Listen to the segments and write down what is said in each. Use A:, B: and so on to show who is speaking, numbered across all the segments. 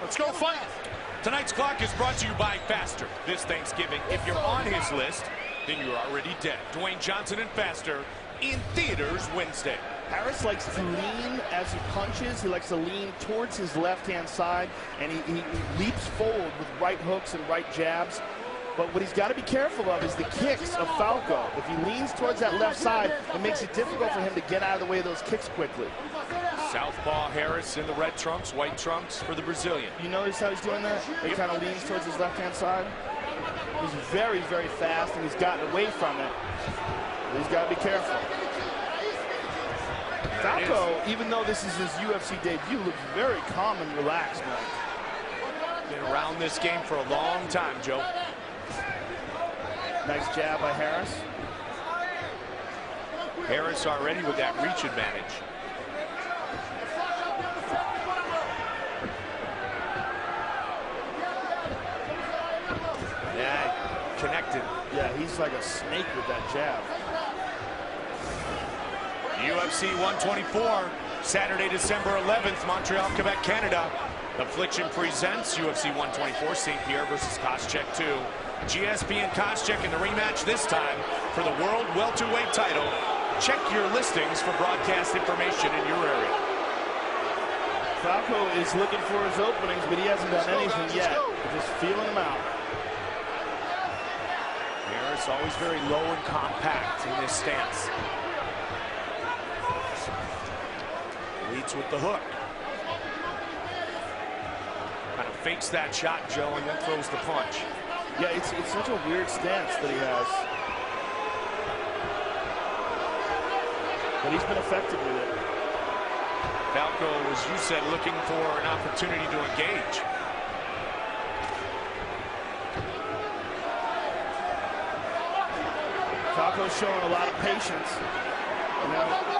A: Let's go fight. Tonight's clock is brought to you by Faster. This Thanksgiving, if you're on his list, then you're already dead. Dwayne Johnson and Faster in theaters Wednesday.
B: Harris likes to lean as he punches. He likes to lean towards his left-hand side, and he leaps forward with right hooks and right jabs. But what he's got to be careful of is the kicks of Falco. If he leans towards that left side, it makes it difficult for him to get out of the way of those kicks quickly.
A: Southpaw Harris in the red trunks, white trunks for the Brazilian.
B: You notice how he's doing that? He kind of leans towards his left-hand side. He's very, very fast, and he's gotten away from it. But he's got to be careful. Falco, even though this is his UFC debut, looks very calm and relaxed, man.
A: Been around this game for a long time, Joe.
B: Nice jab by Harris.
A: Harris already with that reach advantage. Yeah, connected.
B: Yeah, he's like a snake with that jab.
A: UFC 124, Saturday, December 11th, Montreal, Quebec, Canada. Affliction presents UFC 124, St. Pierre versus Koscheck 2. GSP and Koscheck in the rematch this time for the World Welterweight title. Check your listings for broadcast information in your area.
B: Falco is looking for his openings, but he hasn't done anything yet. Just feeling them out.
A: Harris always very low and compact in this stance. Leads with the hook. Kind of fakes that shot, Joe, and then throws the punch.
B: Yeah, it's such a weird stance that he has. But he's been effective with it.
A: Falco, as you said, looking for an opportunity to engage.
B: Falco's showing a lot of patience. You know,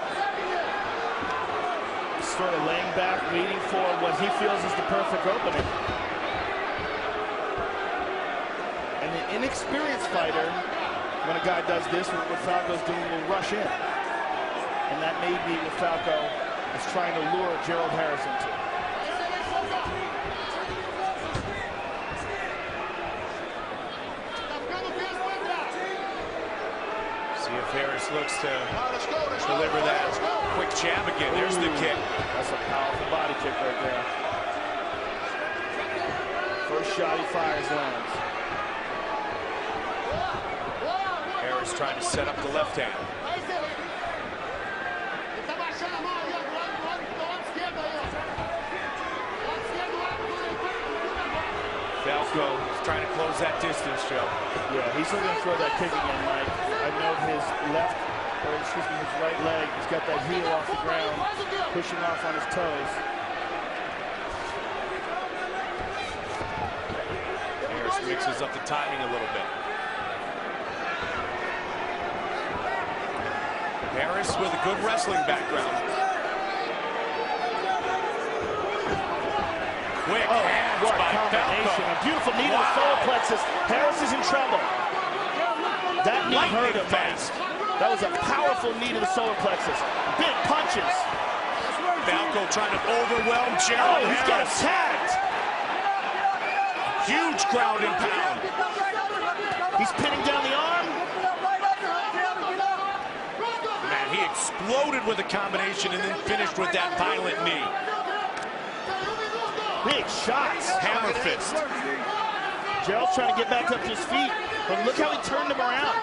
B: sort of laying back, waiting for what he feels is the perfect opening. And the inexperienced fighter, when a guy does this, what Falco's doing, will rush in. And that may be what Falco is trying to lure Gerald Harris into.
A: See if Harris looks to deliver that quick jab again. There's the kick.
B: That's a powerful body kick right there. First shot he fires lands.
A: Harris trying to set up the left hand. Falco is trying to close that distance, Joe.
B: Yeah, he's looking to throw that kick again, Mike. I note his his right leg. He's got that heel off the ground, pushing off on his toes.
A: Harris mixes up the timing a little bit. Harris with a good wrestling background. Quick hands
B: what
A: by
B: combination.
A: Falco.
B: A beautiful knee to the solar plexus. Harris is in trouble. That knee hurt him, man. That was a powerful knee to the solar plexus. Big punches.
A: Falco trying to overwhelm Gerald
B: Harris. He's got him tagged.
A: Huge ground and pound.
B: He's pinning down the arm.
A: Man, he exploded with a combination and then finished with that violent knee.
B: Big shots.
A: Hammer fist.
B: Gerald's trying to get back up to his feet, but look how he turned him around.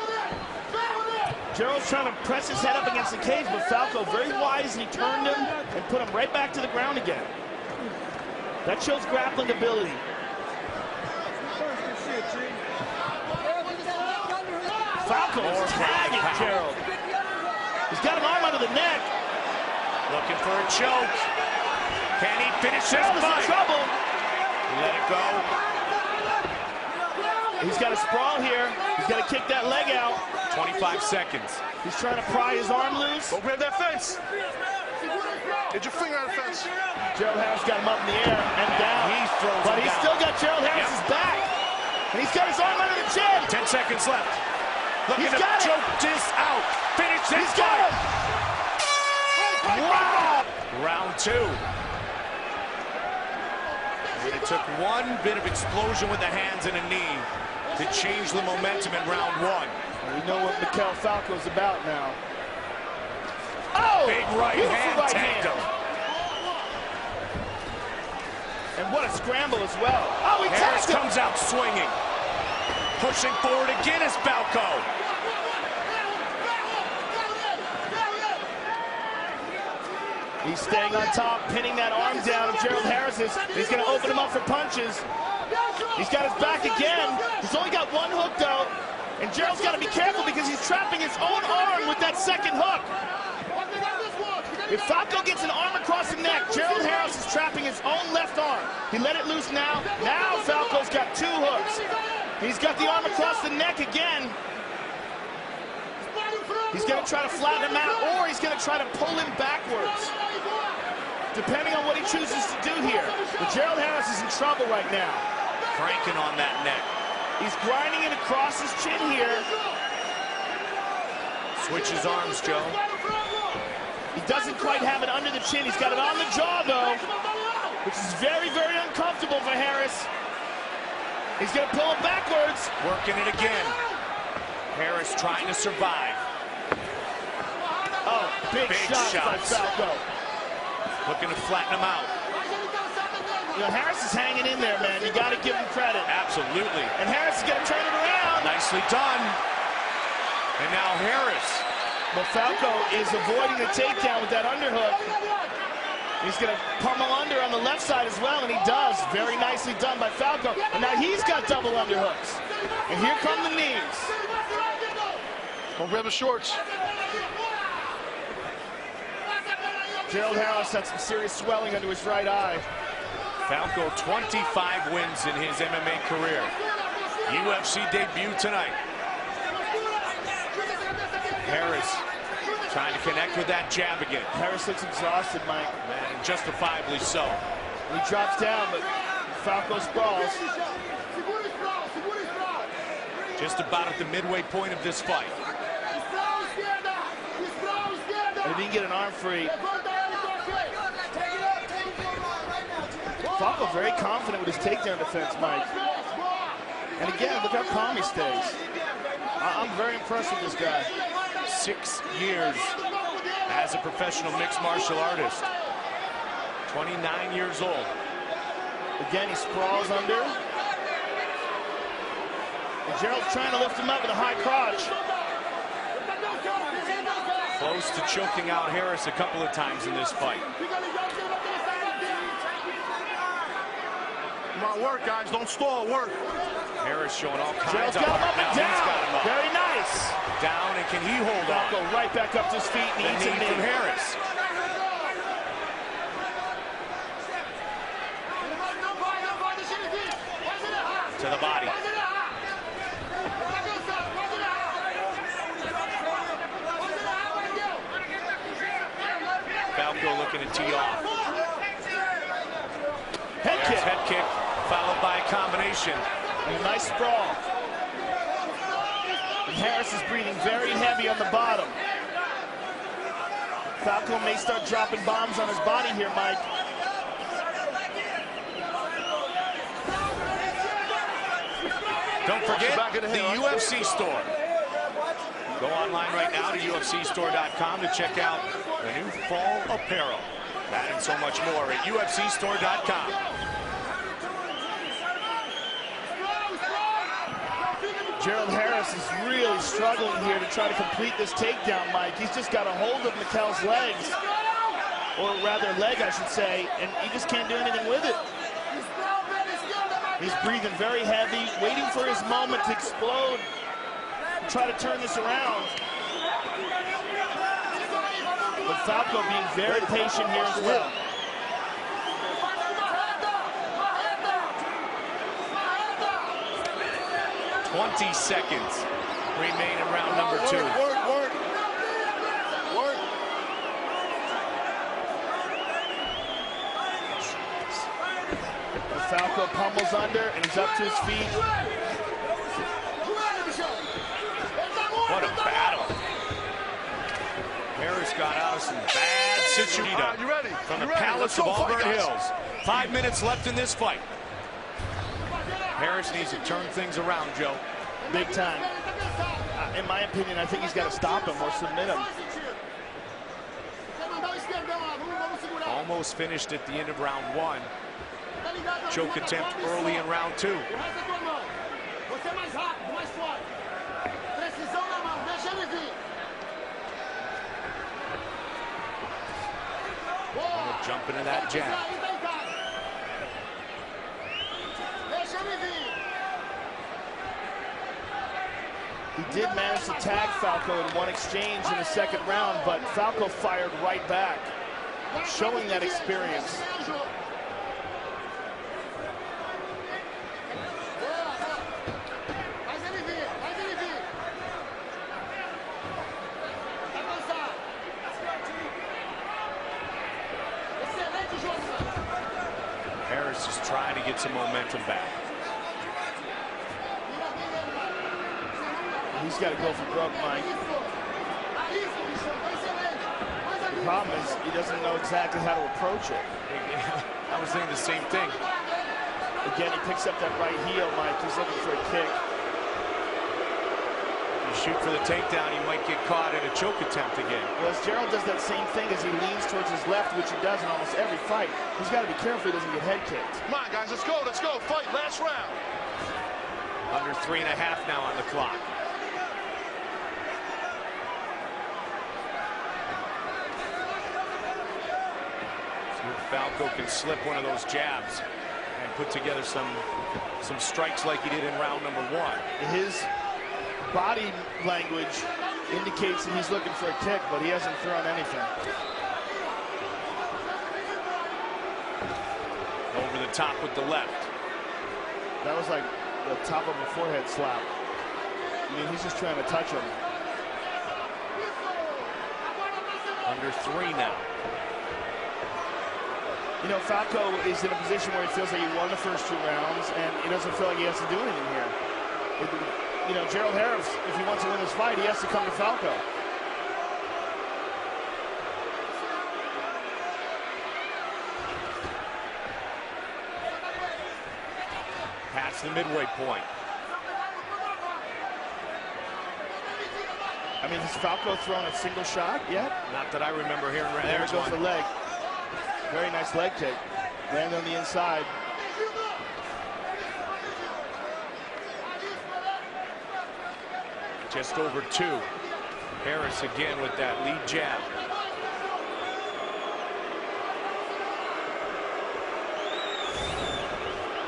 B: Gerald's trying to press his head up against the cage, but Falco very wisely turned him and put him right back to the ground again. That shows grappling ability. Falco's tagging Gerald. He's got an arm under the neck.
A: Looking for a choke. Can he finish this
B: Gerald is
A: fight?
B: in trouble.
A: Let it go.
B: He's got a sprawl here. He's got to kick that leg out.
A: 25 seconds.
B: He's trying to pry his arm loose.
C: Go grab that fence. Get your finger on the fence.
B: Gerald Harris got him up in the air and down. But he's still got Gerald Harris's back. And he's got his arm under the chin.
A: 10 seconds left. Looking
B: He's
A: to
B: got it.
A: choke this out. Finish this
B: He's got
A: fight.
B: him. Wow.
A: Round two. And it took one bit of explosion with the hands and a knee to change the momentum in round one.
B: We know what Maiquel Falco's about now. Oh!
A: Big right hand tagged him.
B: And what a scramble as well. Oh, he
A: Harris
B: tagged him.
A: comes out swinging. Pushing forward again is Falco.
B: He's staying on top, pinning that arm down of Gerald Harris's. He's going to open him up for punches. He's got his back again. He's only got one hook, though. And Gerald's got to be careful because he's trapping his own arm with that second hook. If Falco gets an arm across the neck, Gerald Harris is trapping his own left arm. He let it loose now. Now Falco's got two hooks. He's got the arm across the neck again. He's going to try to flatten him out, or he's going to try to pull him backwards, depending on what he chooses to do here. But Gerald Harris is in trouble right now.
A: Cranking on that neck.
B: He's grinding it across his chin here.
A: Switches arms, Joe.
B: He doesn't quite have it under the chin. He's got it on the jaw, though, which is very, very uncomfortable for Harris. He's going to pull him backwards.
A: Working it again. Harris trying to survive.
B: Oh, big shots by Falco.
A: Looking to flatten him out.
B: You know, Harris is hanging in there, man. You got to give him credit.
A: Absolutely.
B: And Harris is going to turn it around.
A: Nicely done. And now Harris.
B: Well, Falco is avoiding the takedown with that underhook. He's going to pummel under on the left side as well, and he does. Very nicely done by Falco. And now he's got double underhooks. And here come the knees.
C: Don't grab the shorts.
B: Gerald Harris had some serious swelling under his right eye.
A: Falco, 25 wins in his MMA career. UFC debut tonight. Harris trying to connect with that jab again.
B: Harris looks exhausted, Mike.
A: And justifiably so.
B: He drops down, but Falco sprawls.
A: Just about at the midway point of this fight.
B: And he didn't get an arm free. Falco very confident with his takedown defense, Mike. And again, look how calm he stays. I'm very impressed with this guy.
A: 6 years as a professional mixed martial artist. 29 years old.
B: Again, he sprawls under. And Gerald's trying to lift him up with a high crotch.
A: Close to choking out Harris a couple of times in this fight.
C: Come on, work, guys. Don't stall. Work.
A: Harris showing all kinds
B: Gerald's
A: of
B: got him up
A: now
B: and down.
A: he's got him up.
B: Very nice.
A: Down, and can he hold
B: Falco
A: on?
B: right back up to his feet.
A: The
B: Needs a
A: knee
B: knee.
A: from Harris. To the body. Falco looking to tee off.
B: Head
A: There's
B: kick.
A: head kick, followed by a combination.
B: And a nice sprawl. And Harris is breathing very heavy on the bottom. Falco may start dropping bombs on his body here, Mike.
A: Don't forget the UFC store. Go online right now to UFCstore.com to check out the new fall apparel. That and so much more at UFCstore.com.
B: Gerald Harris is really struggling here to try to complete this takedown, Mike. He's just got a hold of Maiquel's legs, or rather leg, I should say, and he just can't do anything with it. He's breathing very heavy, waiting for his moment to explode, try to turn this around. But Falco being very patient here as well.
A: "20 seconds remain in round number 2.
C: Work.
B: Falco pummels under, and he's up to his feet.
A: What a battle. Harris got out of some bad situations
C: You ready?
A: from the
C: You ready?
A: Palace
C: Let's
A: of
C: go,
A: Auburn
C: fight, guys.
A: Hills. 5 minutes left in this fight. Harris needs to turn things around, Joe.
B: Big time. In my opinion, I think he's got to stop him or submit him.
A: Almost finished at the end of round 1. Choke attempt early in round 2. Jump into that jab.
B: He did manage to tag Falco in one exchange in the second round, but Falco fired right back, showing that experience.
A: Harris is trying to get some momentum back.
B: He's got to go for broke, Mike. The problem is he doesn't know exactly how to approach it.
A: I was thinking the same thing.
B: Again, he picks up that right heel, Mike. He's looking for a kick.
A: You shoot for the takedown, he might get caught in a choke attempt again.
B: Well, as Gerald does that same thing as he leans towards his left, which he does in almost every fight, he's got to be careful he doesn't get head kicked.
C: Come on, guys, let's go, fight, last round.
A: Under 3.5 now on the clock. Falco can slip one of those jabs and put together some strikes like he did in round number 1.
B: His body language indicates that he's looking for a kick, but he hasn't thrown anything.
A: Over the top with the left.
B: That was like the top of a forehead slap. I mean, he's just trying to touch him.
A: Under 3 now.
B: You know, Falco is in a position where he feels like he won the first 2 rounds, and he doesn't feel like he has to do anything here. You know, Gerald Harris, if he wants to win this fight, he has to come to Falco.
A: Past the midway point.
B: I mean, has Falco thrown a single shot yet?
A: Not that I remember hearing.
B: There goes the leg. Very nice leg kick. Land on the inside.
A: Just over 2. Harris again with that lead jab.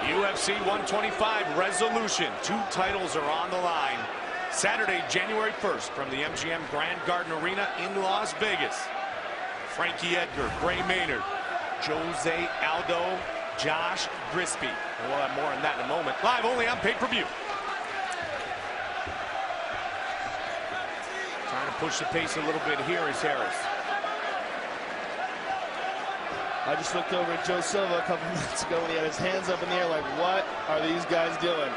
A: UFC 125 resolution. 2 titles are on the line. Saturday, January 1st from the MGM Grand Garden Arena in Las Vegas. Frankie Edgar, Gray Maynard, Jose Aldo, Josh Grisby. And we'll have more on that in a moment. Live only on pay-per-view. Trying to push the pace a little bit here is Harris.
B: I just looked over at Joe Silva a couple minutes ago when he had his hands up in the air like, what are these guys doing?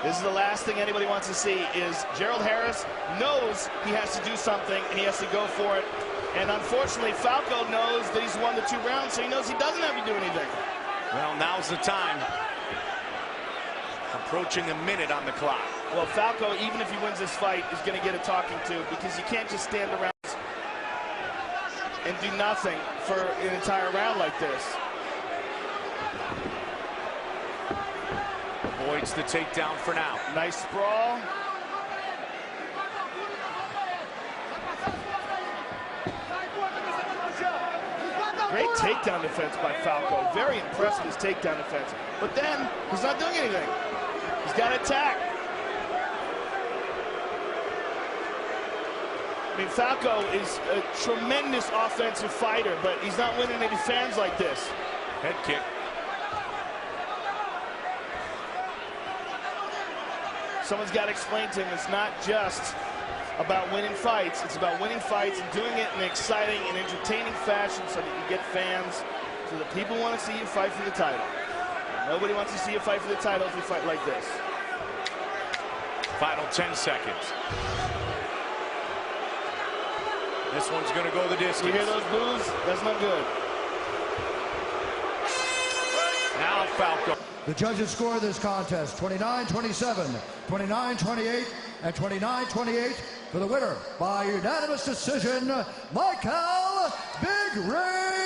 B: This is the last thing anybody wants to see is Gerald Harris knows he has to do something and he has to go for it. And unfortunately, Falco knows that he's won the 2 rounds, so he knows he doesn't have to do anything.
A: Well, now's the time. Approaching a minute on the clock.
B: Well, Falco, even if he wins this fight, is going to get a talking to because you can't just stand around and do nothing for an entire round like this.
A: Avoids the takedown for now.
B: Nice sprawl. Great takedown defense by Falco. Very impressive his takedown defense. But then, he's not doing anything. He's got to attack. I mean, Falco is a tremendous offensive fighter, but he's not winning any fans like this.
A: Head kick.
B: Someone's got to explain to him it's not just about winning fights. It's about winning fights and doing it in an exciting and entertaining fashion so that you get fans, so that people want to see you fight for the title. Nobody wants to see you fight for the title if you fight like this.
A: Final 10 seconds. This one's going to go the distance.
B: You hear those boos? That's not good.
A: Now Falco.
D: The judges score this contest 29-27, 29-28, and 29-28 for the winner by unanimous decision, Maiquel Big Ring